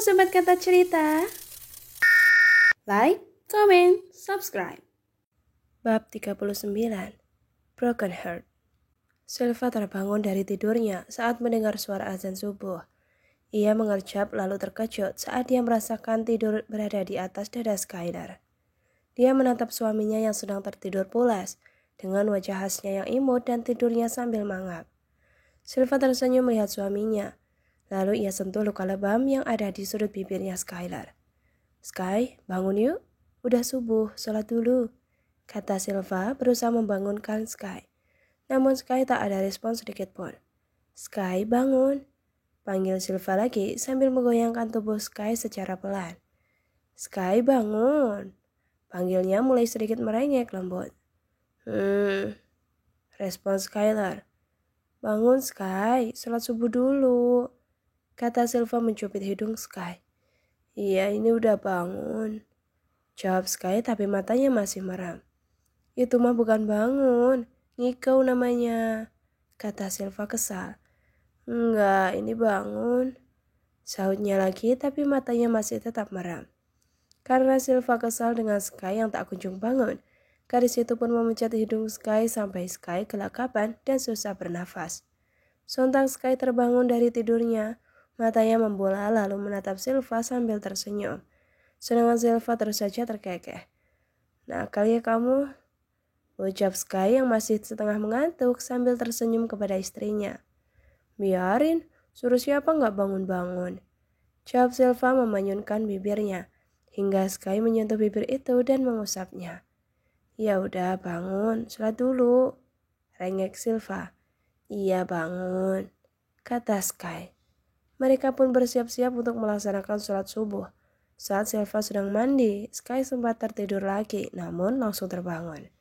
Sobat Kata Cerita. Like, comment, subscribe. Bab 39. Broken Heart. Silva terbangun dari tidurnya saat mendengar suara azan subuh. Ia mengerjap lalu terkejut saat dia merasakan tidur berada di atas dada Skylar. Dia menatap suaminya yang sedang tertidur pulas dengan wajah khasnya yang imut dan tidurnya sambil mangap. Silva tersenyum melihat suaminya. Lalu ia sentuh luka lebam yang ada di sudut bibirnya Skylar. "Sky, bangun yuk. Udah subuh, sholat dulu," kata Silva berusaha membangunkan Sky. Namun Sky tak ada respon sedikit pun. "Sky, bangun," panggil Silva lagi sambil menggoyangkan tubuh Sky secara pelan. "Sky, bangun," panggilnya mulai sedikit merengek lembut. Respon Skylar. "Bangun Sky, sholat subuh dulu," kata Silva mencubit hidung Sky. "Iya, ini udah bangun," jawab Sky tapi matanya masih merem. "Itu mah bukan bangun, ngikau namanya," kata Silva kesal. "Enggak, ini bangun," sahutnya lagi tapi matanya masih tetap merem. Karena Silva kesal dengan Sky yang tak kunjung bangun, gadis itu pun memencet hidung Sky sampai Sky kelakapan dan susah bernafas. Sontak Sky terbangun dari tidurnya, matanya membola lalu menatap Silva sambil tersenyum. Sedangkan Silva terus saja terkekeh. "Nakal ya kamu," ucap Sky yang masih setengah mengantuk sambil tersenyum kepada istrinya. "Biarin, suruh siapa nggak bangun-bangun," jawab Silva memanyunkan bibirnya, hingga Sky menyentuh bibir itu dan mengusapnya. "Ya udah bangun, sholat dulu," rengek Silva. "Iya bangun," kata Sky. Mereka pun bersiap-siap untuk melaksanakan sholat subuh. Saat Silva sedang mandi, Sky sempat tertidur lagi, namun langsung terbangun.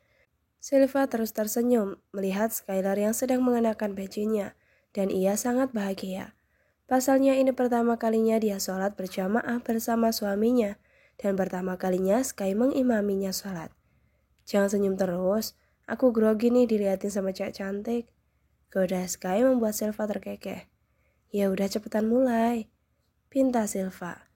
Silva terus tersenyum melihat Skylar yang sedang mengenakan bajunya, dan ia sangat bahagia. Pasalnya ini pertama kalinya dia sholat berjamaah bersama suaminya, dan pertama kalinya Sky mengimaminya sholat. "Jangan senyum terus, aku grogi nih dilihatin sama cewek cantik," goda Sky membuat Silva terkekeh. "Ya udah cepetan mulai," pinta Silva.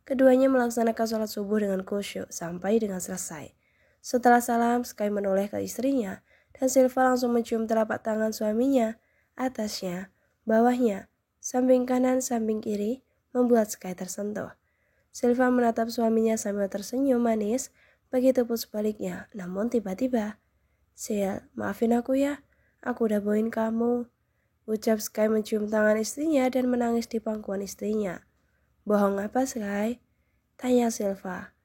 Keduanya melaksanakan sholat subuh dengan khusyuk sampai dengan selesai. Setelah salam, Sky menoleh ke istrinya dan Silva langsung mencium telapak tangan suaminya, atasnya, bawahnya, samping kanan, samping kiri, membuat Sky tersentuh. Silva menatap suaminya sambil tersenyum manis, begitu pun sebaliknya, namun tiba-tiba, "Sil, maafin aku ya, aku udah bohongin kamu," ucap Sky mencium tangan istrinya dan menangis di pangkuan istrinya. "Bohong apa, Sky?" tanya Silva.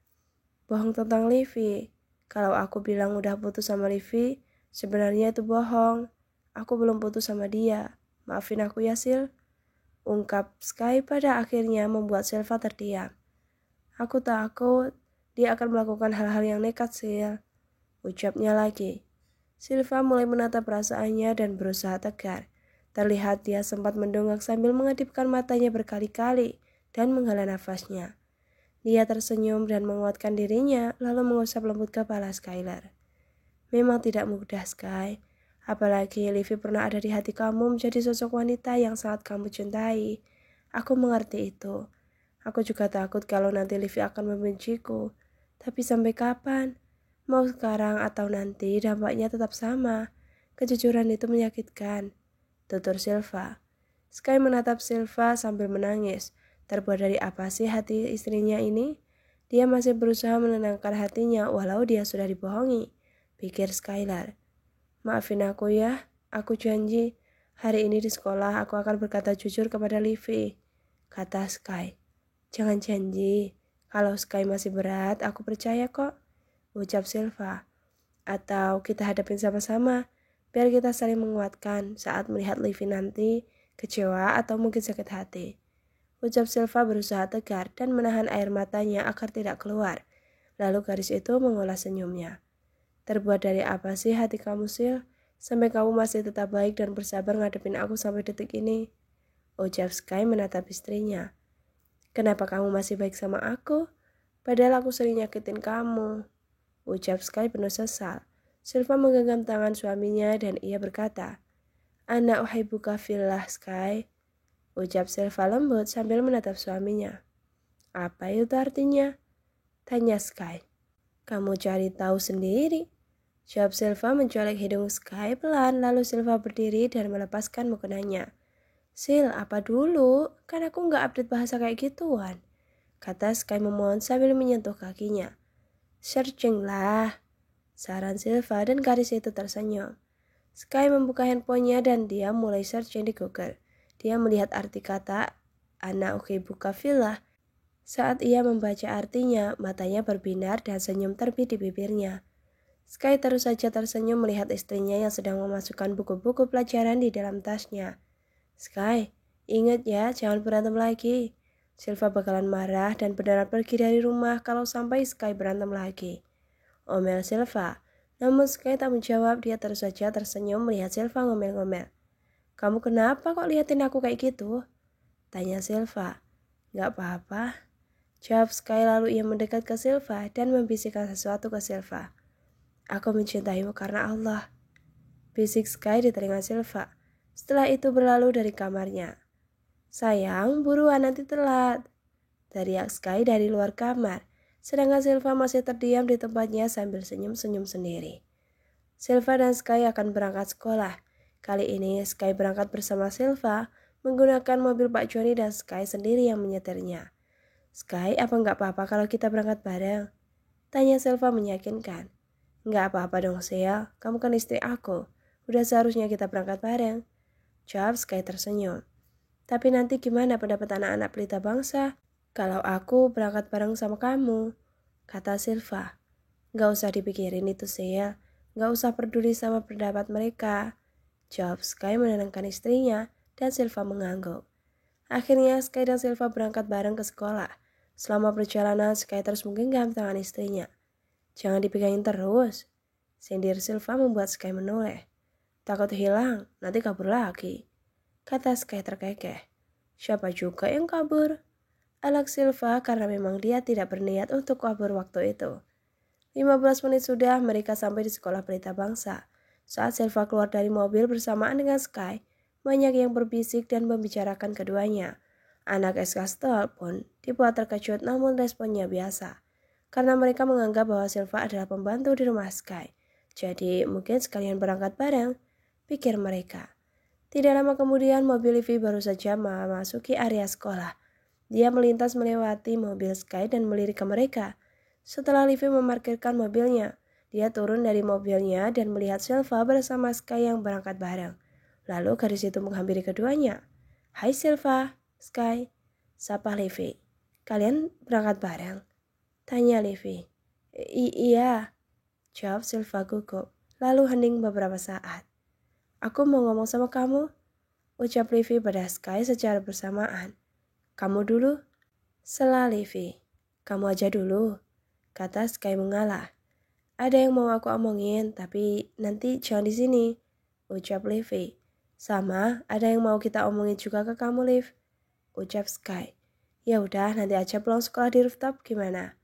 "Bohong tentang Livi. Kalau aku bilang udah putus sama Livi, sebenarnya itu bohong. Aku belum putus sama dia. Maafin aku ya, Sil," ungkap Sky pada akhirnya membuat Silva terdiam. "Aku takut dia akan melakukan hal-hal yang nekat, Sil," ucapnya lagi. Silva mulai menatap perasaannya dan berusaha tegar. Terlihat dia sempat mendongak sambil mengedipkan matanya berkali-kali dan menghela nafasnya. Dia tersenyum dan menguatkan dirinya lalu mengusap lembut kepala Skylar. "Memang tidak mudah, Sky. Apalagi Livi pernah ada di hati kamu menjadi sosok wanita yang sangat kamu cintai. Aku mengerti itu. Aku juga takut kalau nanti Livi akan membenciku. Tapi sampai kapan? Mau sekarang atau nanti dampaknya tetap sama. Kejujuran itu menyakitkan," tutur Silva. Sky menatap Silva sambil menangis. Terbuat dari apa sih hati istrinya ini? Dia masih berusaha menenangkan hatinya walau dia sudah dibohongi, pikir Skylar. "Maafin aku ya, aku janji. Hari ini di sekolah aku akan berkata jujur kepada Livi," kata Sky. "Jangan janji. Kalau Sky masih berat, aku percaya kok," ucap Silva. "Atau kita hadapin sama-sama, biar kita saling menguatkan saat melihat Livi nanti, kecewa atau mungkin sakit hati," ucap Silva berusaha tegar dan menahan air matanya agar tidak keluar. Lalu gadis itu mengolah senyumnya. "Terbuat dari apa sih hati kamu, Sil? Sampai kamu masih tetap baik dan bersabar ngadepin aku sampai detik ini," ucap Sky menatap istrinya. "Kenapa kamu masih baik sama aku? Padahal aku sering nyakitin kamu," ucap Sky penuh sesal. Silva menggenggam tangan suaminya dan ia berkata, "Ana uhibbuka fillah, Sky," ucap Silva lembut sambil menatap suaminya. Apa itu artinya? Tanya Sky. Kamu cari tahu sendiri. Jawab Silva mencolek hidung Sky pelan, lalu Silva berdiri dan melepaskan mukenanya. Sil, apa dulu? Kan aku nggak update bahasa kayak gituan. Kata Sky memohon sambil menyentuh kakinya. Searching lah, saran Silva dan gadis itu tersenyum. Sky membuka handphonenya dan dia mulai searching di Google. Dia melihat arti kata anak buka villa. Saat ia membaca artinya, matanya berbinar dan senyum terbit di bibirnya. Sky terus saja tersenyum melihat istrinya yang sedang memasukkan buku-buku pelajaran di dalam tasnya. Sky, ingat ya, jangan berantem lagi. Silva bakalan marah dan beneran pergi dari rumah kalau sampai Sky berantem lagi. Omel Silva. Namun Sky tak menjawab, dia terus saja tersenyum melihat Silva ngomel-ngomel. Kamu kenapa kok liatin aku kayak gitu? Tanya Silva. Gak apa-apa. Jawab Sky lalu ia mendekat ke Silva dan membisikkan sesuatu ke Silva. Aku mencintaimu karena Allah. Bisik Sky di telinga Silva. Setelah itu berlalu dari kamarnya. Sayang, buruan nanti telat. Teriak Sky dari luar kamar. Sedangkan Silva masih terdiam di tempatnya sambil senyum-senyum sendiri. Silva dan Sky akan berangkat sekolah. Kali ini Sky berangkat bersama Silva menggunakan mobil Pak Joni dan Sky sendiri yang menyetirnya. Sky, apa nggak apa-apa kalau kita berangkat bareng? Tanya Silva meyakinkan. Nggak apa-apa dong Sil, kamu kan istri aku. Udah seharusnya kita berangkat bareng. Jawab Sky tersenyum. Tapi nanti gimana pendapat anak-anak pelita bangsa? Kalau aku berangkat bareng sama kamu, kata Silva. Nggak usah dipikirin itu Sil, nggak usah peduli sama pendapat mereka. Jawab Sky menenangkan istrinya dan Silva mengangguk. Akhirnya Sky dan Silva berangkat bareng ke sekolah. Selama perjalanan, Sky terus menggenggam tangan istrinya. Jangan dipegangin terus. Sindir Silva membuat Sky menoleh. Takut hilang, nanti kabur lagi. Kata Sky terkekeh. Siapa juga yang kabur? Alak Silva karena memang dia tidak berniat untuk kabur waktu itu. 15 menit sudah mereka sampai di sekolah pelita bangsa. Saat Silva keluar dari mobil bersamaan dengan Sky, banyak yang berbisik dan membicarakan keduanya. Anak Eskastel pun dibuat terkejut namun responnya biasa. Karena mereka menganggap bahwa Silva adalah pembantu di rumah Sky. Jadi mungkin sekalian berangkat bareng, pikir mereka. Tidak lama kemudian mobil Livi baru saja memasuki area sekolah. Dia melintas melewati mobil Sky dan melirik ke mereka. Setelah Livi memarkirkan mobilnya, dia turun dari mobilnya dan melihat Silva bersama Sky yang berangkat bareng. Lalu gadis itu menghampiri keduanya. Hai Silva, Sky, sapa Livi. Kalian berangkat bareng? Tanya Livi. Iya, jawab Silva gugup, lalu hening beberapa saat. Aku mau ngomong sama kamu, ucap Livi pada Sky secara bersamaan. Kamu dulu? Sela Livi. Kamu aja dulu, kata Sky mengalah. Ada yang mau aku omongin, tapi nanti jangan di sini, ucap Livi. Sama, ada yang mau kita omongin juga ke kamu, Liv, ucap Sky. Ya udah, nanti aja pulang sekolah di rooftop gimana?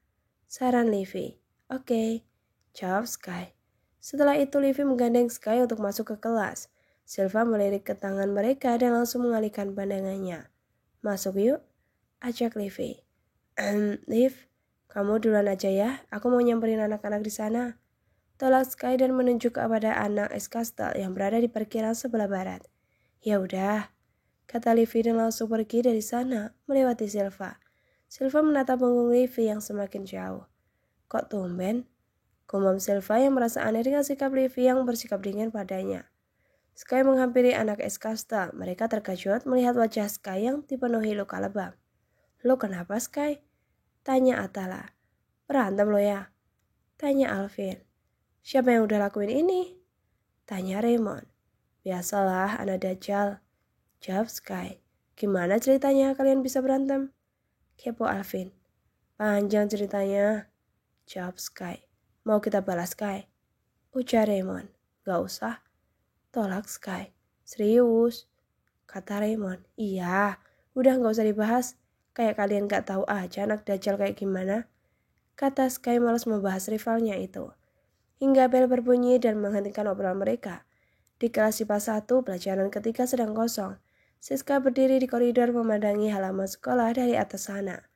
Saran Livi. Oke, jawab Sky. Setelah itu Livi menggandeng Sky untuk masuk ke kelas. Silva melirik ke tangan mereka dan langsung mengalihkan pandangannya. Masuk yuk, ajak Livi. Liv, kamu duluan aja ya, aku mau nyamperin anak-anak di sana. Tolak Sky dan menunjuk kepada anak Eskastel yang berada di parkiran sebelah barat. Ya udah, kata Livi dan langsung pergi dari sana, melewati Silva. Silva menatap punggung Livi yang semakin jauh. Kok tumben? Gumam Silva yang merasa aneh dengan sikap Livi yang bersikap dingin padanya. Sky menghampiri anak Eskastel. Mereka terkejut melihat wajah Sky yang dipenuhi luka lebam. Lo kenapa Sky? Tanya Atala. Berantem lo ya? Tanya Alvin. Siapa yang udah lakuin ini? Tanya Raymond. Biasalah anak dajjal. Jawab Sky. Gimana ceritanya kalian bisa berantem? Kepo Alvin. Panjang ceritanya. Jawab Sky. Mau kita balas Sky? Ujar Raymond. Gak usah. Tolak Sky. Serius? Kata Raymond. Iya, udah gak usah dibahas. Kayak kalian gak tahu aja anak dajjal kayak gimana. Kata Sky malas membahas rivalnya itu. Hingga bel berbunyi dan menghentikan obrolan mereka. Di kelas IPA 1, pelajaran ketiga sedang kosong. Siska berdiri di koridor memandangi halaman sekolah dari atas sana.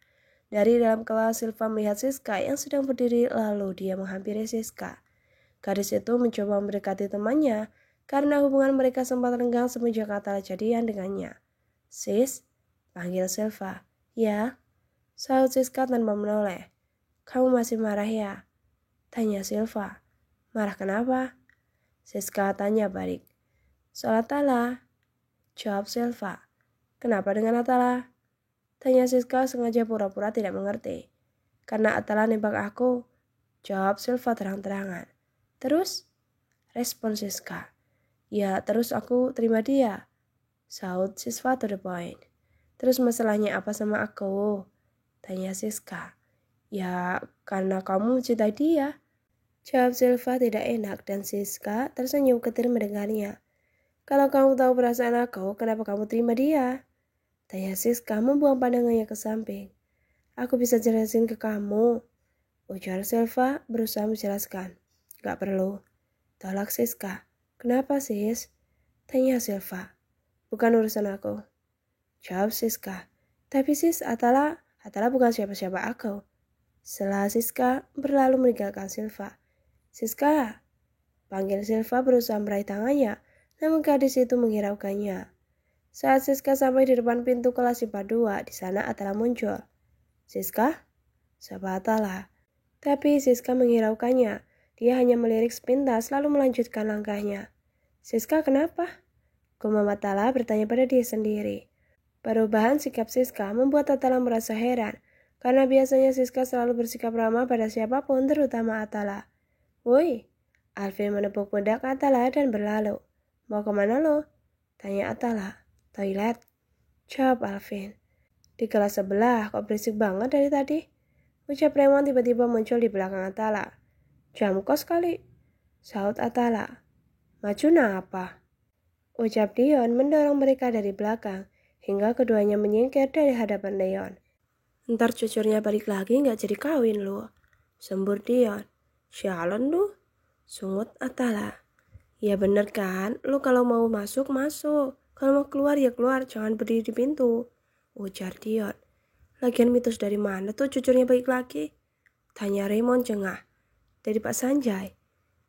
Dari dalam kelas, Silva melihat Siska yang sedang berdiri, lalu dia menghampiri Siska. Gadis itu mencoba mendekati temannya karena hubungan mereka sempat renggang semenjak Atala jadian dengannya. "Sis," panggil Silva. "Ya," sahut Siska tanpa menoleh. "Kamu masih marah ya?" tanya Silva. "Marah kenapa?" Siska tanya balik. "Soal Atala," jawab Silva. "Kenapa dengan Atala?" tanya Siska sengaja pura-pura tidak mengerti. "Karena Atala nembak aku," jawab Silva terang-terangan. "Terus?" respon Siska. "Ya terus aku terima dia," sahut Silva to the point. "Terus masalahnya apa sama aku?" tanya Siska. "Ya karena kamu mencintai dia," jawab Silva tidak enak dan Siska tersenyum ketir mendengarnya. "Kalau kamu tahu perasaan aku, kenapa kamu terima dia?" tanya Siska membuang pandangannya ke samping. "Aku bisa jelasin ke kamu," ujar Silva berusaha menjelaskan. "Gak perlu," tolak Siska. "Kenapa sis?" tanya Silva. "Bukan urusan aku," jawab Siska. "Tapi sis, Atala bukan siapa-siapa aku." Setelah Siska berlalu meninggalkan Silva. "Siska," panggil Silva berusaha meraih tangannya, namun gadis itu menghiraukannya. Saat Siska sampai di depan pintu kelas IPA 2, di sana Atala muncul. "Siska?" sapa Atala. Tapi Siska menghiraukannya. Dia hanya melirik sepintas lalu melanjutkan langkahnya. "Siska kenapa?" gumam Atala bertanya pada dia sendiri. Perubahan sikap Siska membuat Atala merasa heran, karena biasanya Siska selalu bersikap ramah pada siapapun, terutama Atala. "Woi," Alvin menepuk pundak Atala dan berlalu. "Mau kemana lo?" tanya Atala. "Toilet," jawab Alvin. "Di kelas sebelah, kok berisik banget dari tadi?" ucap Raymond tiba-tiba muncul di belakang Atala. "Jam kos kali," sahut Atala. "Maju apa?" ucap Dion mendorong mereka dari belakang, hingga keduanya menyingkir dari hadapan Dion. "Ntar cucurnya balik lagi nggak jadi kawin lu," sembur Dion. "Sialan lu," sungut Atala. "Ya bener kan, lu kalau mau masuk, masuk. Kalau mau keluar ya keluar, jangan berdiri di pintu," ujar Dion. "Lagian mitos dari mana tuh cucurnya balik lagi?" tanya Raymond jengah. "Dari Pak Sanjay,"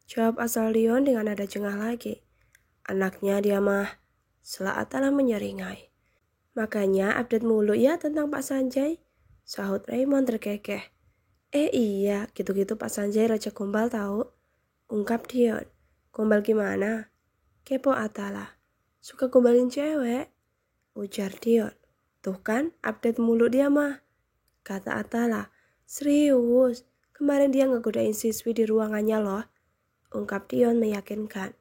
jawab asal Dion dengan nada jengah lagi. "Anaknya dia mah," sela Atala menyeringai. "Makanya update mulu ya tentang Pak Sanjay," sahut Raymond terkekeh. Iya, gitu-gitu Pak Sanjay raja gombal tahu," ungkap Dion. "Gombal gimana?" kepo Atala. "Suka gombalin cewek," ujar Dion. "Tuh kan, update mulu dia mah," kata Atala. "Serius, kemarin dia ngegodain siswi di ruangannya loh," ungkap Dion meyakinkan.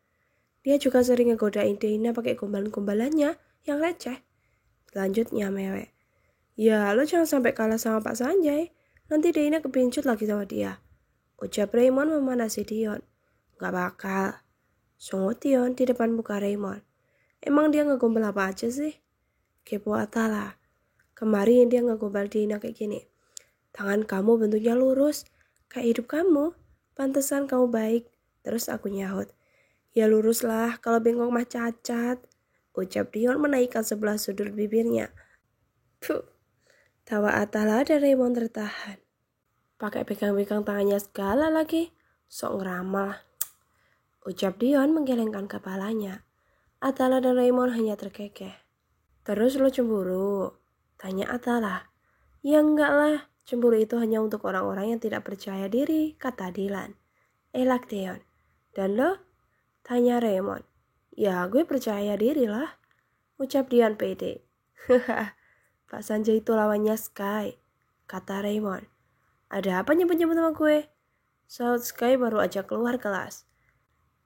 "Dia juga sering ngegodain Deina pakai gombalan-gombalannya yang receh," lanjutnya mewek. "Ya, lo jangan sampai kalah sama Pak Sanjay. Nanti Deina kepincut lagi sama dia," ucap Raymond memanasi Dion. "Gak bakal," sungut Dion di depan muka Raymond. "Emang dia ngegombal apa aja sih?" kepo Atala. "Kemarin dia ngegombal Deina kayak gini. Tangan kamu bentuknya lurus, kayak hidup kamu. Pantesan kamu baik." Terus aku nyahut, "Ya lurus lah, kalau bengkok mah cacat," ucap Dion menaikkan sebelah sudut bibirnya. Puh, tawa Atala dan Raymond tertahan. "Pakai pegang-pegang tangannya segala lagi, sok ngeramal," ucap Dion menggelengkan kepalanya. Atala dan Raymond hanya terkekeh. "Terus lo cemburu?" tanya Atala. "Ya enggak lah, cemburu itu hanya untuk orang-orang yang tidak percaya diri," kata Dilan. "Elak Dion." "Dan lo?" tanya Raymond. "Ya gue percaya diri lah," ucap Dion pede. "Hahaha, Pak Sanjay itu lawannya Sky," kata Raymond. "Ada apa nyebut-nyebut sama gue?" sahut Sky baru aja keluar kelas.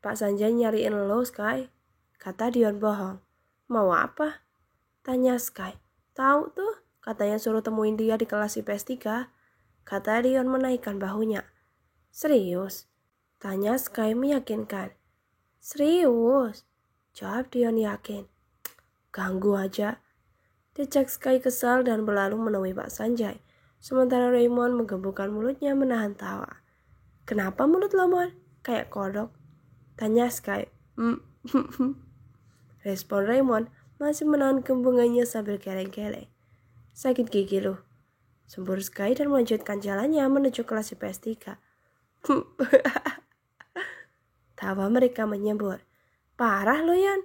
"Pak Sanjay nyariin lo Sky," kata Dion bohong. "Mau apa?" tanya Sky. "Tahu tuh, katanya suruh temuin dia di kelas IPS 3, kata Dion menaikkan bahunya. "Serius?" tanya Sky meyakinkan. "Serius?" jawab Dion yakin. "Ganggu aja," dicek Sky kesal dan berlalu menemui Pak Sanjay. Sementara Raymond menggembungkan mulutnya menahan tawa. "Kenapa mulut lo, Mon? Kayak kodok?" tanya Sky. Respon Raymond masih menahan gembungannya sambil geleng-geleng. "Sakit gigi lo?" Sembur Sky dan melanjutkan jalannya menuju kelas IPS 3. Tawa mereka menyembur. Parah lo Yan,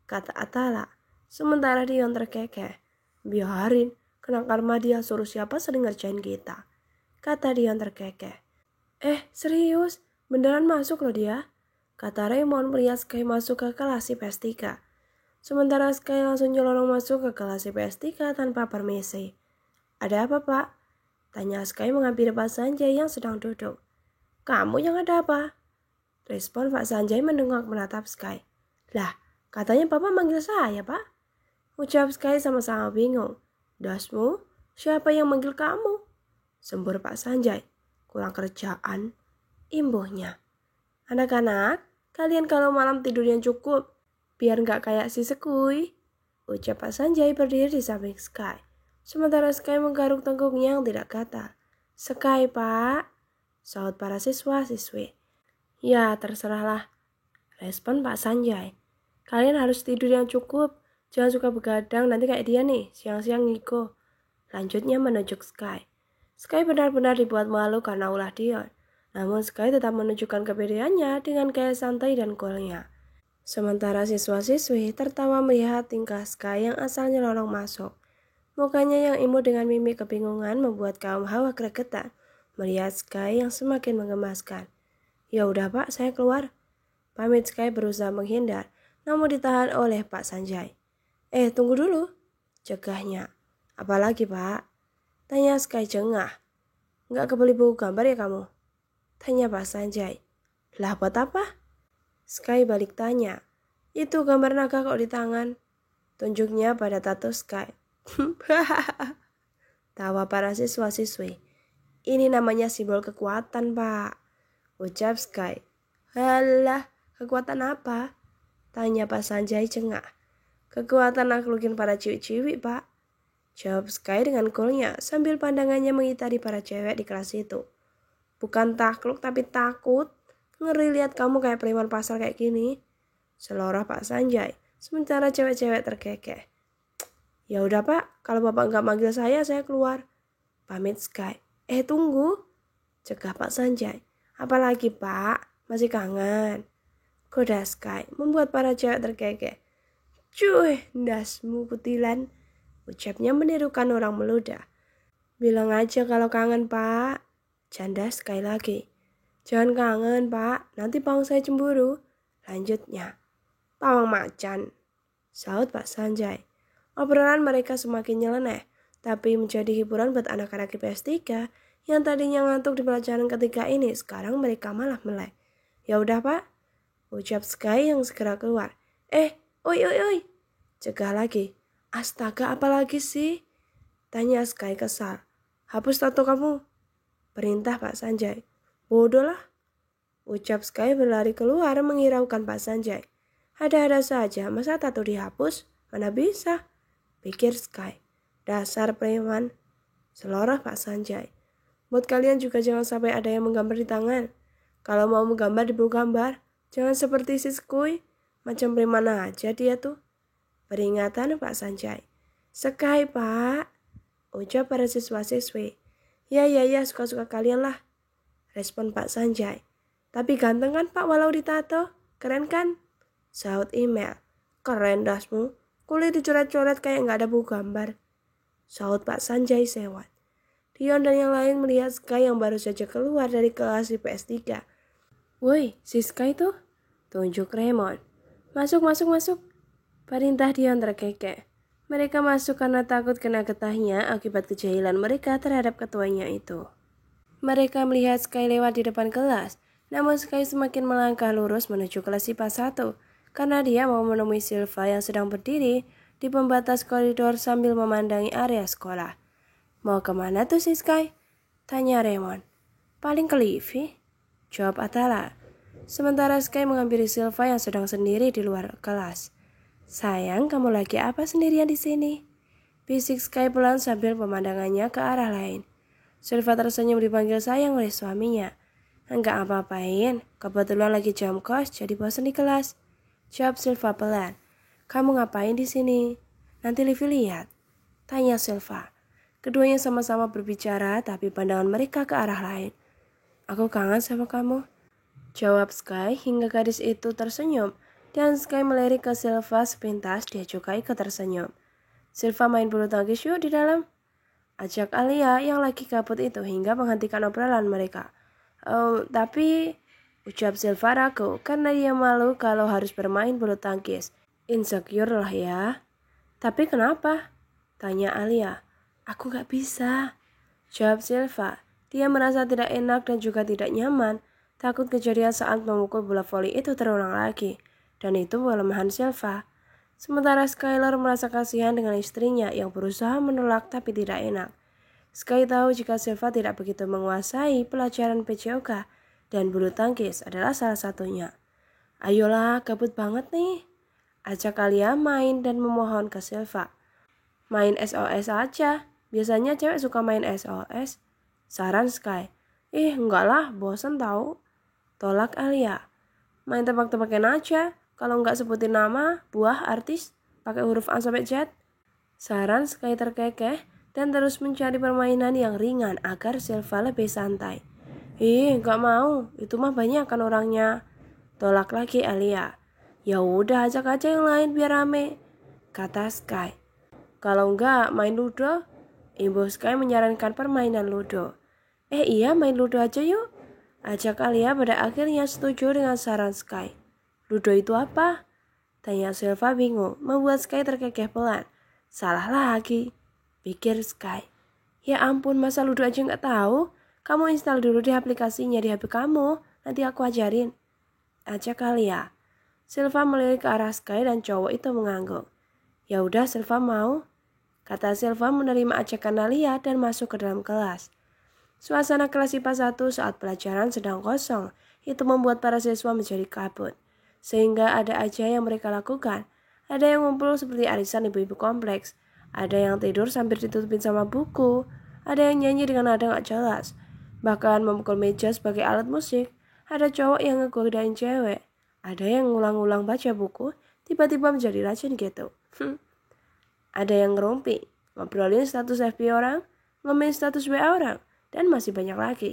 kata Atala. Sementara Dion terkekeh. Biarin, kena karma dia suruh siapa sering ngerjain kita, kata Dion terkekeh. Serius, beneran masuk loh dia, kata Raymond melihat Sky masuk ke kelas IPS 3. Sementara Sky langsung nyelonong masuk ke kelas IPS 3 tanpa permisi. Ada apa pak? Tanya Sky menghampiri Pak Sanjay yang sedang duduk. Kamu yang ada apa? Respon Pak Sanjay mendongak menatap Sky. Lah, katanya Papa manggil saya pak. Ucap Sky sama-sama bingung. Dasmu, siapa yang manggil kamu? Sembur Pak Sanjay. Kurang kerjaan, imbuhnya. Anak-anak, kalian kalau malam tidur yang cukup, biar nggak kayak si Sekui. Ucap Pak Sanjay berdiri di samping Sky. Sementara Sky menggaruk tengkuknya yang tidak gatal. Sky, Pak, sahut para siswa-siswi. Ya, terserahlah, respon Pak Sanjay. Kalian harus tidur yang cukup, jangan suka begadang, nanti kayak dia nih, siang-siang ngiko. Lanjutnya menunjuk Sky. Sky benar-benar dibuat malu karena ulah Dion. Namun Sky tetap menunjukkan kepedeannya dengan gaya santai dan coolnya. Sementara siswa-siswi tertawa melihat tingkah Sky yang asal nyelonong masuk. Mukanya yang imut dengan mimik kebingungan membuat kaum hawa gregetan melihat Sky yang semakin menggemaskan. Ya udah pak, saya keluar. Pamit Sky berusaha menghindar, namun ditahan oleh Pak Sanjay. Tunggu dulu, cegahnya. Apalagi pak? Tanya Sky jengah. Nggak kebeli buku gambar ya kamu? Tanya Pak Sanjay. Lah buat apa? Sky balik tanya. Itu gambar naga kok di tangan. Tunjuknya pada tato Sky. Tawa para siswa-siswi. Ini namanya simbol kekuatan pak, ucap Sky. Halah, kekuatan apa? Tanya Pak Sanjay jengah. Kekuatan naklukin para ciwi-ciwi pak, jawab Sky dengan coolnya sambil pandangannya mengitari para cewek di kelas itu. Bukan takluk tapi takut. Ngeri lihat kamu kayak preman pasar kayak gini, seloroh Pak Sanjay. Sementara cewek-cewek terkekeh. Ya udah pak, kalau bapak nggak manggil saya keluar. Pamit Sky. Tunggu, cegah Pak Sanjay. Apalagi pak, masih kangen, goda Sky membuat para cewek terkekeh. Cuy, ndasmu kutilan, ucapnya menirukan orang meludah. Bilang aja kalau kangen pak, canda Sky lagi. Jangan kangen pak, nanti pawang saya cemburu. Lanjutnya, pawang macan, sahut Pak Sanjay. Obrolan mereka semakin nyeleneh, tapi menjadi hiburan buat anak-anak IPS 3 yang tadinya ngantuk di pelajaran ketiga ini, sekarang mereka malah melek. Ya udah pak, ucap Sky yang segera keluar. Oi, cegah lagi. Astaga, apa lagi sih? Tanya Sky kesal. Hapus tato kamu, perintah Pak Sanjay. Bodoh lah, ucap Sky berlari keluar menghiraukan Pak Sanjay. Ada-ada saja, masa tato dihapus? Mana bisa, pikir Sky. Dasar preman, seloroh Pak Sanjay. Buat kalian juga jangan sampai ada yang menggambar di tangan. Kalau mau menggambar di buku gambar, jangan seperti si Sekui, macam preman aja dia tuh. Peringatan Pak Sanjay. Sky pak, ucap para siswa-siswi. Ya, suka-suka kalian lah, respon Pak Sanjay. Tapi ganteng kan pak walau ditato, keren kan? Sahut Email. Keren dasmu, kulit dicoret-coret kayak nggak ada buku gambar, sahut Pak Sanjay sewot. Dion dan yang lain melihat Sky yang baru saja keluar dari kelas IPS 3. Woi, si Sky tuh, tunjuk Raymond. Masuk, perintah Dion terkekeh. Mereka masuk karena takut kena getahnya akibat kejahilan mereka terhadap ketuanya itu. Mereka melihat Sky lewat di depan kelas, namun Sky semakin melangkah lurus menuju kelas IPA 1 karena dia mau menemui Silva yang sedang berdiri di pembatas koridor sambil memandangi area sekolah. Mau kemana tuh si Sky? Tanya Raymond. Paling ke Livi, jawab Atala. Sementara Sky menghampiri Silva yang sedang sendiri di luar kelas. Sayang, kamu lagi apa sendirian di sini? Bisik Sky pelan sambil pemandangannya ke arah lain. Silva tersenyum dipanggil sayang oleh suaminya. Enggak apa-apain, kebetulan lagi jam kos jadi bosan di kelas, jawab Silva pelan. Kamu ngapain di sini? Nanti Livi lihat, tanya Silva. Keduanya sama-sama berbicara, tapi pandangan mereka ke arah lain. Aku kangen sama kamu, jawab Sky hingga gadis itu tersenyum. Dan Sky melirik ke Silva sepintas, dia juga ikut tersenyum. Silva main bulu tangkis yuk di dalam, ajak Alia yang lagi kabut itu hingga menghentikan obrolan mereka. Tapi, ucap Silva ragu karena dia malu kalau harus bermain bulu tangkis. Insecure lah ya. Tapi kenapa? Tanya Alia. Aku gak bisa, jawab Silva. Dia merasa tidak enak dan juga tidak nyaman. Takut kejadian saat memukul bola voli itu terulang lagi. Dan itu kelemahan Silva. Sementara Skylar merasa kasihan dengan istrinya yang berusaha menolak tapi tidak enak. Sky tahu jika Silva tidak begitu menguasai pelajaran PJOK dan bulu tangkis adalah salah satunya. Ayolah, gabut banget nih. Ajak kalian main dan memohon ke Silva. Main SOS aja. Biasanya cewek suka main SOS. Saran Sky. Enggak lah, bosan tahu. Tolak Alia. Main tebak-tebakan aja. Kalau nggak sebutin nama, buah, artis, pakai huruf A sampai Z. Saran Sky terkekeh dan terus mencari permainan yang ringan agar Silva lebih santai. Nggak mau, itu mah banyak kan orangnya. Tolak lagi Alia. Ya udah ajak aja yang lain biar rame, kata Sky. Kalau nggak main ludo, Ibu Sky menyarankan permainan ludo. Iya main ludo aja yuk. Ajak Alia pada akhirnya setuju dengan saran Sky. Ludo itu apa? Tanya Silva bingung, membuat Sky terkekeh pelan. Salah lagi, pikir Sky. Ya ampun, masa Ludo aja nggak tahu? Kamu install dulu di aplikasinya di HP kamu, nanti aku ajarin. Ajak Alia. Silva melirik ke arah Sky dan cowok itu mengangguk. Ya udah, Silva mau, kata Silva menerima ajakan Alia dan masuk ke dalam kelas. Suasana kelas IPA 1 saat pelajaran sedang kosong, itu membuat para siswa menjadi kabut. Sehingga ada aja yang mereka lakukan. Ada yang ngumpul seperti arisan ibu-ibu kompleks. Ada yang tidur sambil ditutupin sama buku. Ada yang nyanyi dengan nada gak jelas. Bahkan memukul meja sebagai alat musik. Ada cowok yang ngegodain cewek. Ada yang ngulang-ulang baca buku, tiba-tiba menjadi rajin gitu. Ada yang ngerumpi, ngobrolin status FB orang, ngemin status WA orang, dan masih banyak lagi.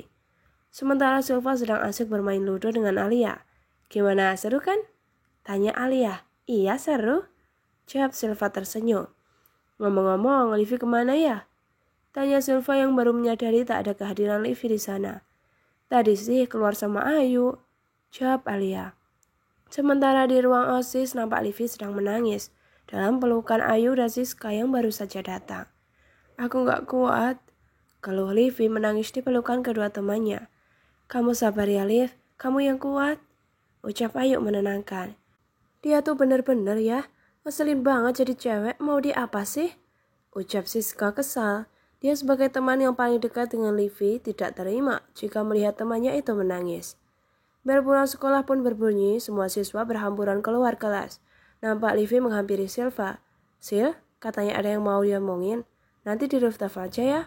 Sementara Silva sedang asik bermain ludo dengan Alia. Gimana, seru kan? Tanya Alia. Iya seru, jawab Silva tersenyum. Ngomong-ngomong, Livi kemana ya? Tanya Silva yang baru menyadari tak ada kehadiran Livi di sana. Tadi sih keluar sama Ayu, jawab Alia. Sementara di ruang OSIS nampak Livi sedang menangis dalam pelukan Ayu dan Siska yang baru saja datang. Aku gak kuat, keluh Livi menangis di pelukan kedua temannya. Kamu sabar ya Liv, kamu yang kuat, ucap Ayu menenangkan. Dia tuh bener-bener ya, ngeselin banget jadi cewek, mau dia apa sih? Ucap Siska kesal. Dia sebagai teman yang paling dekat dengan Livi tidak terima jika melihat temannya itu menangis. Bel pulang sekolah pun berbunyi, semua siswa berhamburan keluar kelas. Nampak Livi menghampiri Silva. Sil, katanya ada yang mau diomongin. Nanti di rooftop aja ya,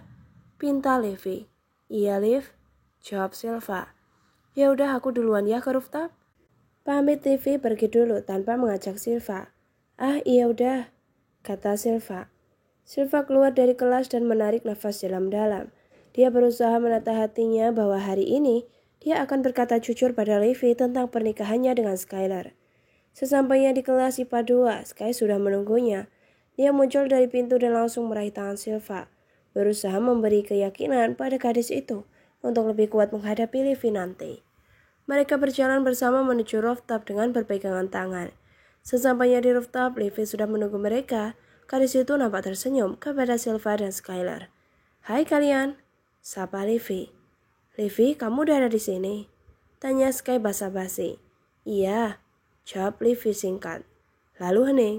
pinta Livi. Iya Liv, jawab Silva. Ya udah aku duluan ya ke rooftop. Pamit Livi pergi dulu tanpa mengajak Silva. Iya udah, kata Silva. Silva keluar dari kelas dan menarik nafas dalam-dalam. Dia berusaha menata hatinya bahwa hari ini dia akan berkata jujur pada Livi tentang pernikahannya dengan Skylar. Sesampainya di kelas IPA 2, Sky sudah menunggunya. Dia muncul dari pintu dan langsung meraih tangan Silva, berusaha memberi keyakinan pada gadis itu untuk lebih kuat menghadapi Livi nanti. Mereka berjalan bersama menuju rooftop dengan berpegangan tangan. Sesampainya di rooftop, Livi sudah menunggu mereka. Gadis itu nampak tersenyum kepada Silva dan Skylar. Hai kalian, sapa Livi. Livi, kamu udah ada di sini? Tanya Sky basa-basi. Iya, jawab Livi singkat. Lalu hening.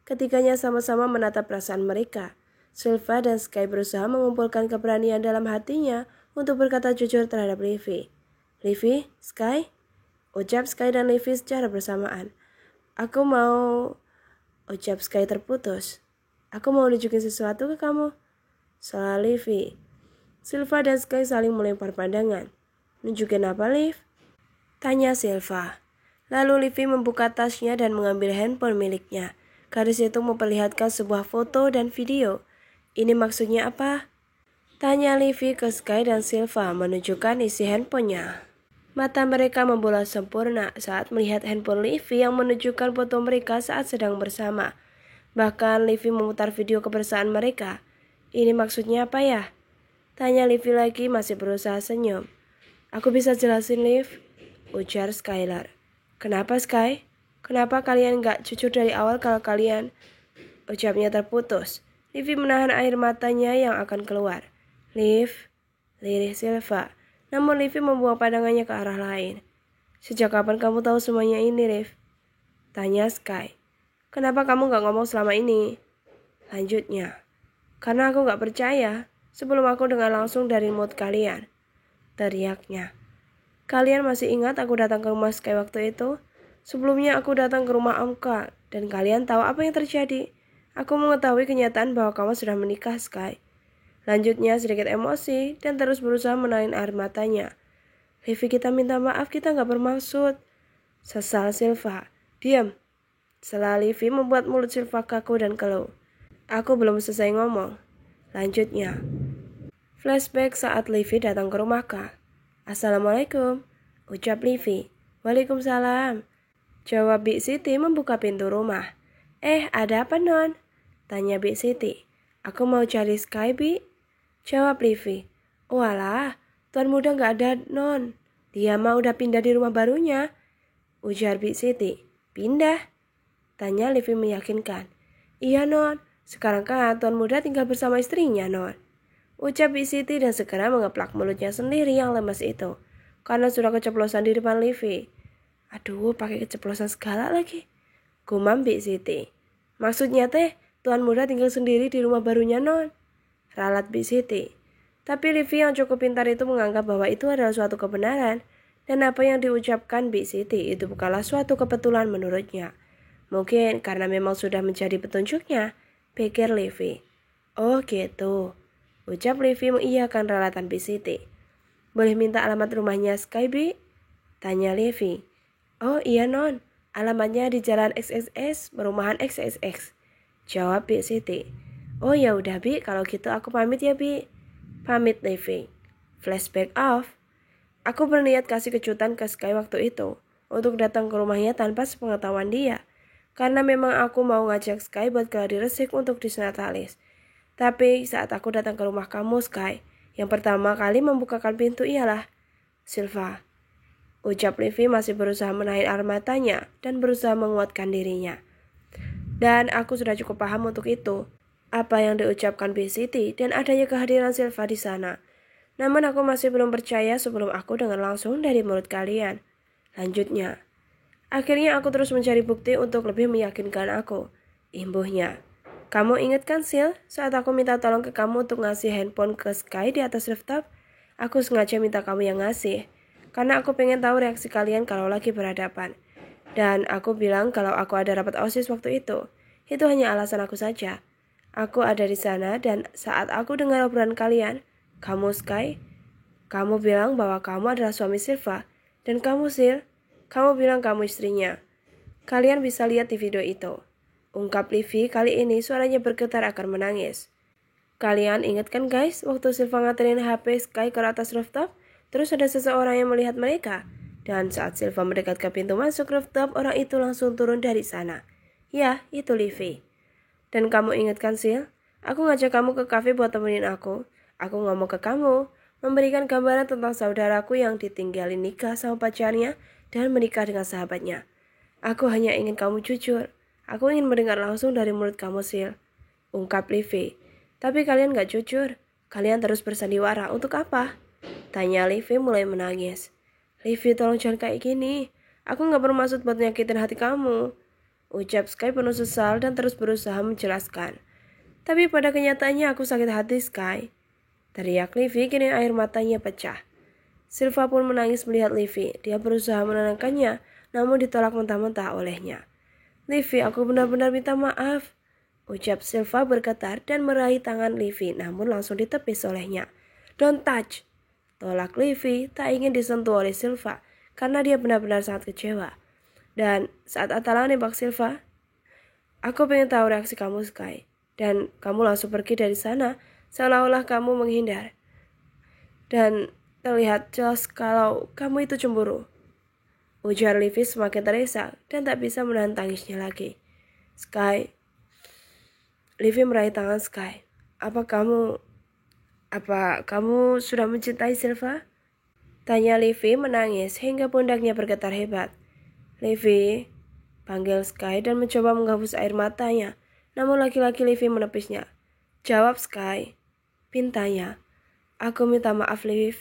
Ketiganya sama-sama menatap perasaan mereka. Silva dan Sky berusaha mengumpulkan keberanian dalam hatinya untuk berkata jujur terhadap Livi. Livi, Sky, ucap Sky dan Livi secara bersamaan. Aku mau, ucap Sky terputus. Aku mau nunjukin sesuatu ke kamu. Soal Livi. Silva dan Sky saling melempar pandangan. Nunjukin apa, Liv? Tanya Silva. Lalu Livi membuka tasnya dan mengambil handphone miliknya. Gadis itu memperlihatkan sebuah foto dan video. Ini maksudnya apa? Tanya Livy ke Sky dan Silva menunjukkan isi handphonenya. Mata mereka membola sempurna saat melihat handphone Livy yang menunjukkan foto mereka saat sedang bersama. Bahkan Livy memutar video kebersamaan mereka. Ini maksudnya apa ya? Tanya Livy lagi masih berusaha senyum. Aku bisa jelasin, Liv, ujar Skylar. Kenapa, Sky? Kenapa kalian gak jujur dari awal kalau kalian? Ucapnya terputus. Livy menahan air matanya yang akan keluar. Liv, lirih Silva. Namun Livy membuang pandangannya ke arah lain. Sejak kapan kamu tahu semuanya ini, Liv? Tanya Sky. Kenapa kamu gak ngomong selama ini? Lanjutnya. Karena aku gak percaya sebelum aku dengar langsung dari mulut kalian. Teriaknya. Kalian masih ingat aku datang ke rumah Sky waktu itu? Sebelumnya aku datang ke rumah Om K. Dan kalian tahu apa yang terjadi? Aku mengetahui kenyataan bahwa kamu sudah menikah, Sky. Lanjutnya sedikit emosi dan terus berusaha menahan air matanya. Livy, kita minta maaf, kita gak bermaksud. Sesal Silva. Diam. Setelah Livy membuat mulut Silva kaku dan keluh. Aku belum selesai ngomong. Lanjutnya. Flashback saat Livy datang ke rumah K. Assalamualaikum, ucap Livy. Waalaikumsalam, jawab Big Siti membuka pintu rumah. Ada apa, Non? Tanya Big Siti. Aku mau cari Sky, Bi. Jawab Livy. Walah, Tuan Muda gak ada, Non. Dia mah udah pindah di rumah barunya, ujar Big Siti. Pindah? Tanya Livy meyakinkan. Iya, Non. Sekarang kan Tuan Muda tinggal bersama istrinya, Non. Ucap Big Siti dan segera mengeplak mulutnya sendiri yang lemas itu. Karena sudah keceplosan di depan Livy. Aduh, pakai keceplosan segala lagi. Gumam Big Siti. Maksudnya teh, Tuan Muda tinggal sendiri di rumah barunya, Non. Ralat Big Siti. Tapi Livy yang cukup pintar itu menganggap bahwa itu adalah suatu kebenaran. Dan apa yang diucapkan Big Siti itu bukanlah suatu kebetulan menurutnya. Mungkin karena memang sudah menjadi petunjuknya, pikir Livy. Oh gitu, ucap Livy mengiyakan ralatan Big Siti. Boleh minta alamat rumahnya Sky, Bi? Tanya Livy. Oh iya, Non. Alamatnya di Jalan XXX, perumahan XXX. Jawab Big Siti. Oh ya udah, Bi, kalau gitu aku pamit ya, Bi. Pamit Livy. Flashback off. Aku berniat kasih kejutan ke Sky waktu itu untuk datang ke rumahnya tanpa sepengetahuan dia. Karena memang aku mau ngajak Sky buat gladi resik untuk disnatalis. Tapi saat aku datang ke rumah kamu, Sky, yang pertama kali membukakan pintu ialah Silva. Ucap Livy masih berusaha menahan air matanya dan berusaha menguatkan dirinya. Dan aku sudah cukup paham untuk itu. Apa yang diucapkan Big Siti dan adanya kehadiran Silva di sana. Namun aku masih belum percaya sebelum aku dengar langsung dari mulut kalian. Lanjutnya. Akhirnya aku terus mencari bukti untuk lebih meyakinkan aku. Imbuhnya. Kamu ingat kan, Sil, saat aku minta tolong ke kamu untuk ngasih handphone ke Sky di atas rooftop? Aku sengaja minta kamu yang ngasih. Karena aku pengen tahu reaksi kalian kalau lagi berhadapan. Dan aku bilang kalau aku ada rapat OSIS waktu itu. Itu hanya alasan aku saja. Aku ada di sana dan saat aku dengar obrolan kalian, kamu Sky, kamu bilang bahwa kamu adalah suami Silva. Dan kamu Sil, kamu bilang kamu istrinya. Kalian bisa lihat di video itu. Ungkap Livy kali ini suaranya bergetar akan menangis. Kalian ingat kan guys, waktu Silva nganterin HP Sky ke atas rooftop, terus ada seseorang yang melihat mereka. Dan saat Silva mendekat ke pintu masuk rooftop, orang itu langsung turun dari sana. Ya, itu Livy. Dan kamu ingat kan Sil, aku ngajak kamu ke kafe buat temenin aku. Aku ngomong ke kamu, memberikan gambaran tentang saudaraku yang ditinggalin nikah sama pacarnya dan menikah dengan sahabatnya. Aku hanya ingin kamu jujur. Aku ingin mendengar langsung dari mulut kamu, Sil. Ungkap Livy. Tapi kalian gak jujur. Kalian terus bersandiwara. Untuk apa? Tanya Livy mulai menangis. Livy, tolong jangan kayak gini. Aku gak bermaksud buat nyakitin hati kamu. Ucap Sky penuh sesal dan terus berusaha menjelaskan. Tapi pada kenyataannya aku sakit hati, Sky. Teriak Livy, kini air matanya pecah. Silva pun menangis melihat Livy. Dia berusaha menenangkannya, namun ditolak mentah-mentah olehnya. Livy, aku benar-benar minta maaf. Ucap Silva bergetar dan meraih tangan Livy, namun langsung ditepis olehnya. Don't touch. Tolak Livy, tak ingin disentuh oleh Silva, karena dia benar-benar sangat kecewa. Dan saat Atala nembak Silva, aku pengen tahu reaksi kamu, Sky. Dan kamu langsung pergi dari sana seolah-olah kamu menghindar. Dan terlihat jelas kalau kamu itu cemburu. Ujar Livy semakin terisak dan tak bisa menahan tangisnya lagi. Sky. Livy meraih tangan Sky. Apa kamu sudah mencintai Silva? Tanya Livy menangis hingga pundaknya bergetar hebat. Livy, panggil Sky dan mencoba menghapus air matanya. Namun laki-laki Livy menepisnya. Jawab Sky. Pintanya. Aku minta maaf Livy.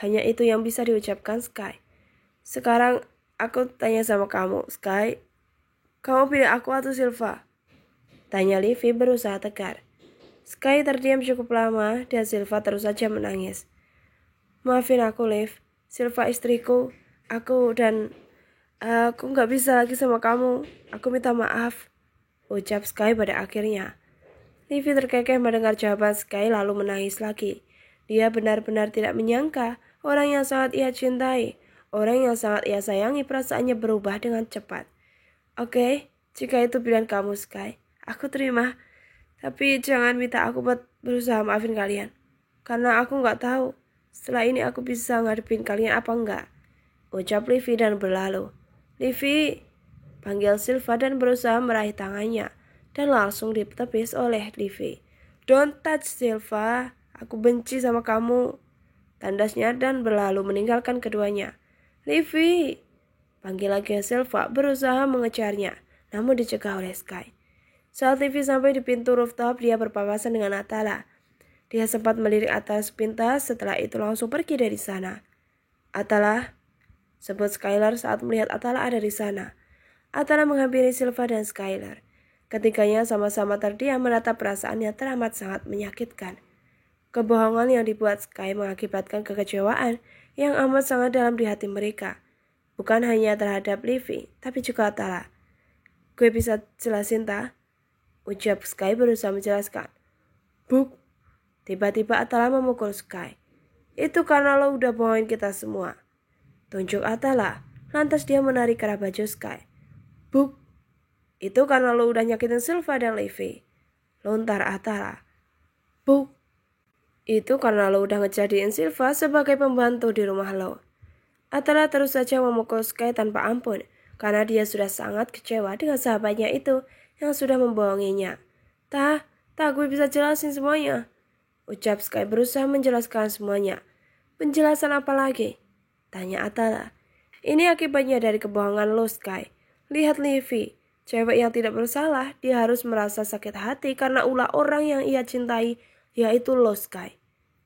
Hanya itu yang bisa diucapkan Sky. Sekarang aku tanya sama kamu, Sky. Kamu pilih aku atau Silva? Tanya Livy berusaha tegar. Sky terdiam cukup lama dan Silva terus saja menangis. Maafin aku, Liv. Silva istriku. Aku nggak bisa lagi sama kamu. Aku minta maaf. Ucap Sky pada akhirnya. Livy terkekeh mendengar jawaban Sky lalu menangis lagi. Dia benar-benar tidak menyangka orang yang sangat ia cintai, orang yang sangat ia sayangi perasaannya berubah dengan cepat. Oke, jika itu pilihan kamu Sky, aku terima. Tapi jangan minta aku buat berusaha maafin kalian. Karena aku nggak tahu setelah ini aku bisa ngadepin kalian apa enggak. Ucap Livy dan berlalu. Livy, panggil Silva dan berusaha meraih tangannya. Dan langsung ditepis oleh Livy. Don't touch Silva, aku benci sama kamu. Tandasnya dan berlalu meninggalkan keduanya. Livy, panggil lagi Silva berusaha mengejarnya, namun dicegah oleh Sky. Saat Livy sampai di pintu rooftop, dia berpapasan dengan Atala. Dia sempat melirik Atala sepintas, setelah itu langsung pergi dari sana. Atala, sebut Skylar saat melihat Atala ada di sana. Atala menghampiri Silva dan Skylar. Ketiganya sama-sama terdiam menatap perasaan yang teramat sangat menyakitkan. Kebohongan yang dibuat Sky mengakibatkan kekecewaan yang amat sangat dalam di hati mereka. Bukan hanya terhadap Livy, tapi juga Atala. Gue bisa jelasin tak? Ucap Sky berusaha menjelaskan. Buk. Tiba-tiba Atala memukul Sky. Itu karena lo udah bohongin kita semua. Tunjuk Atala. Lantas dia menarik kerah baju Sky. Buk. Itu karena lo udah nyakitin Silva dan Livy. Lontar Atala. Buk. Itu karena lo udah ngejadiin Silva sebagai pembantu di rumah lo. Atala terus saja memukul Sky tanpa ampun. Karena dia sudah sangat kecewa dengan sahabatnya itu yang sudah membohonginya. Tak gue bisa jelasin semuanya. Ucap Sky berusaha menjelaskan semuanya. Penjelasan apa lagi? Tanya Atala. Ini akibatnya dari kebohongan lo Sky. Lihat Livy. Cewek yang tidak bersalah, dia harus merasa sakit hati karena ulah orang yang ia cintai, yaitu lo Sky.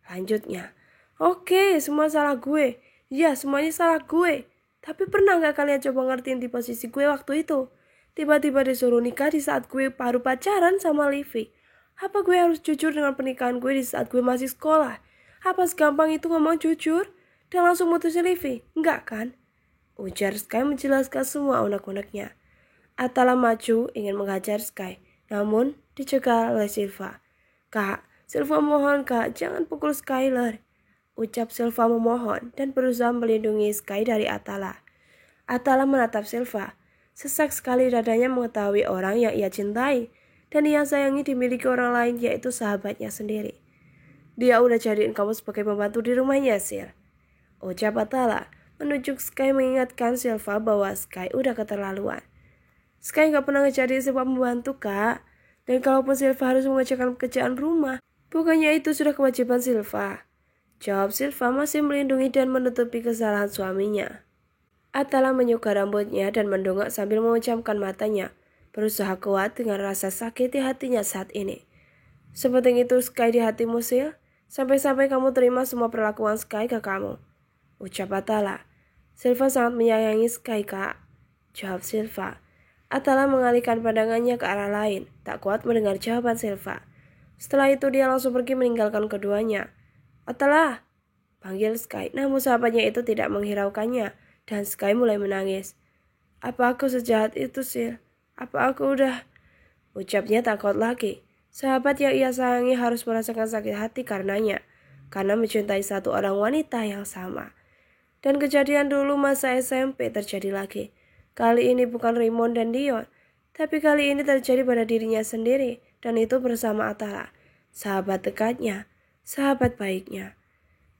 Lanjutnya, oke, semua salah gue. Ya, semuanya salah gue. Tapi pernah gak kalian coba ngertiin di posisi gue waktu itu? Tiba-tiba disuruh nikah di saat gue baru pacaran sama Livy. Apa gue harus jujur dengan pernikahan gue di saat gue masih sekolah? Apa segampang itu ngomong jujur dan langsung mutusin Livy? Enggak kan? Ujar Sky menjelaskan semua unek-uneknya. Atala maju ingin menghajar Sky, namun dicegah oleh Silva. Kak, Silva mohon kak, jangan pukul Skylar. Ucap Silva memohon dan berusaha melindungi Sky dari Atala. Atala menatap Silva. Sesak sekali dadanya mengetahui orang yang ia cintai dan ia sayangi dimiliki orang lain, yaitu sahabatnya sendiri. Dia udah jadiin kamu sebagai pembantu di rumahnya, Sil. Ucap Atala menunjuk Sky mengingatkan Silva bahwa Sky udah keterlaluan. Sky gak pernah ngejadiin Silva membantu, kak. Dan kalaupun Silva harus mengerjakan pekerjaan rumah, bukannya itu sudah kewajiban Silva. Jawab Silva masih melindungi dan menutupi kesalahan suaminya. Atala menyuka rambutnya dan mendongak sambil memejamkan matanya, berusaha kuat dengan rasa sakit di hatinya saat ini. Sepenting itu Sky di hatimu, Sil? Sampai-sampai kamu terima semua perlakuan Sky ke kamu. Ucap Atala. Silva sangat menyayangi Sky, kak. Jawab Silva. Atala mengalihkan pandangannya ke arah lain, tak kuat mendengar jawaban Silva. Setelah itu dia langsung pergi meninggalkan keduanya. Atala, panggil Sky, namun sahabatnya itu tidak menghiraukannya, dan Sky mulai menangis. Apa aku sejahat itu, Sil? Apa aku udah? Ucapnya tak kuat lagi. Sahabat yang ia sayangi harus merasakan sakit hati karenanya, karena mencintai satu orang wanita yang sama. Dan kejadian dulu masa SMP terjadi lagi. Kali ini bukan Raymond dan Dion, tapi kali ini terjadi pada dirinya sendiri, dan itu bersama Atala. sahabat dekatnya, sahabat baiknya.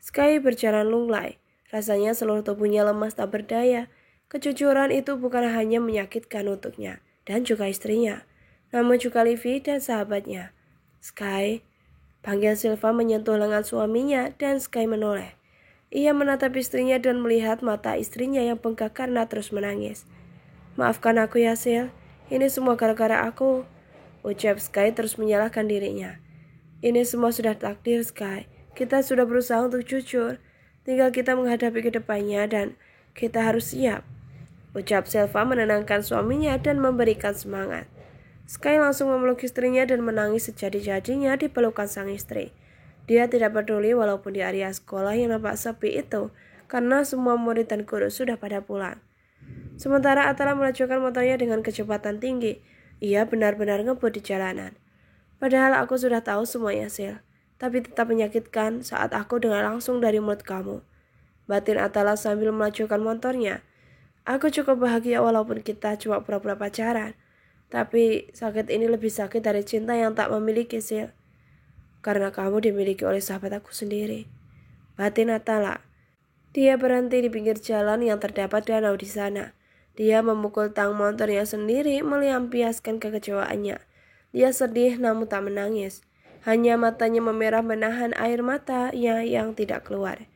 Sky berjalan lunglai, rasanya seluruh tubuhnya lemas tak berdaya. Kejujuran itu bukan hanya menyakitkan untuknya dan juga istrinya, namun juga Livy dan sahabatnya. Sky, panggil Silva menyentuh lengan suaminya dan Sky menoleh. Ia menatap istrinya dan melihat mata istrinya yang bengkak karena terus menangis. Maafkan aku ya Sil, ini semua gara-gara aku, ucap Sky terus menyalahkan dirinya. Ini semua sudah takdir Sky, kita sudah berusaha untuk jujur, tinggal kita menghadapi ke depannya dan kita harus siap, ucap Silva menenangkan suaminya dan memberikan semangat. Sky langsung memeluk istrinya dan menangis sejadi-jadinya di pelukan sang istri. Dia tidak peduli walaupun di area sekolah yang nampak sepi itu, karena semua murid dan guru sudah pada pulang. Sementara Atala melajukan motornya dengan kecepatan tinggi. Ia benar-benar ngebut di jalanan. Padahal aku sudah tahu semuanya, Sil. Tapi tetap menyakitkan saat aku dengar langsung dari mulut kamu, batin Atala sambil melajukan motornya. Aku cukup bahagia walaupun kita cuma pura-pura pacaran. Tapi sakit ini lebih sakit dari cinta yang tak memiliki, Sil. Karena kamu dimiliki oleh sahabat aku sendiri, batin Atala. Dia berhenti di pinggir jalan yang terdapat danau di sana. Dia memukul tang motornya sendiri melampiaskan kekecewaannya. Dia sedih namun tak menangis. Hanya matanya memerah menahan air matanya yang tidak keluar.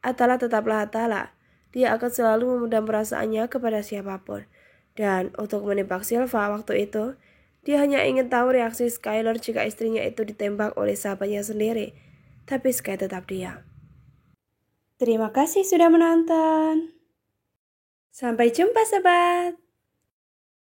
Atala tetaplah Atala. Dia akan selalu memendam perasaannya kepada siapapun. Dan untuk menebak Silva waktu itu, dia hanya ingin tahu reaksi Skylar jika istrinya itu ditembak oleh sahabatnya sendiri. Tapi Sky tetap diam. Terima kasih sudah menonton. Sampai jumpa, sobat.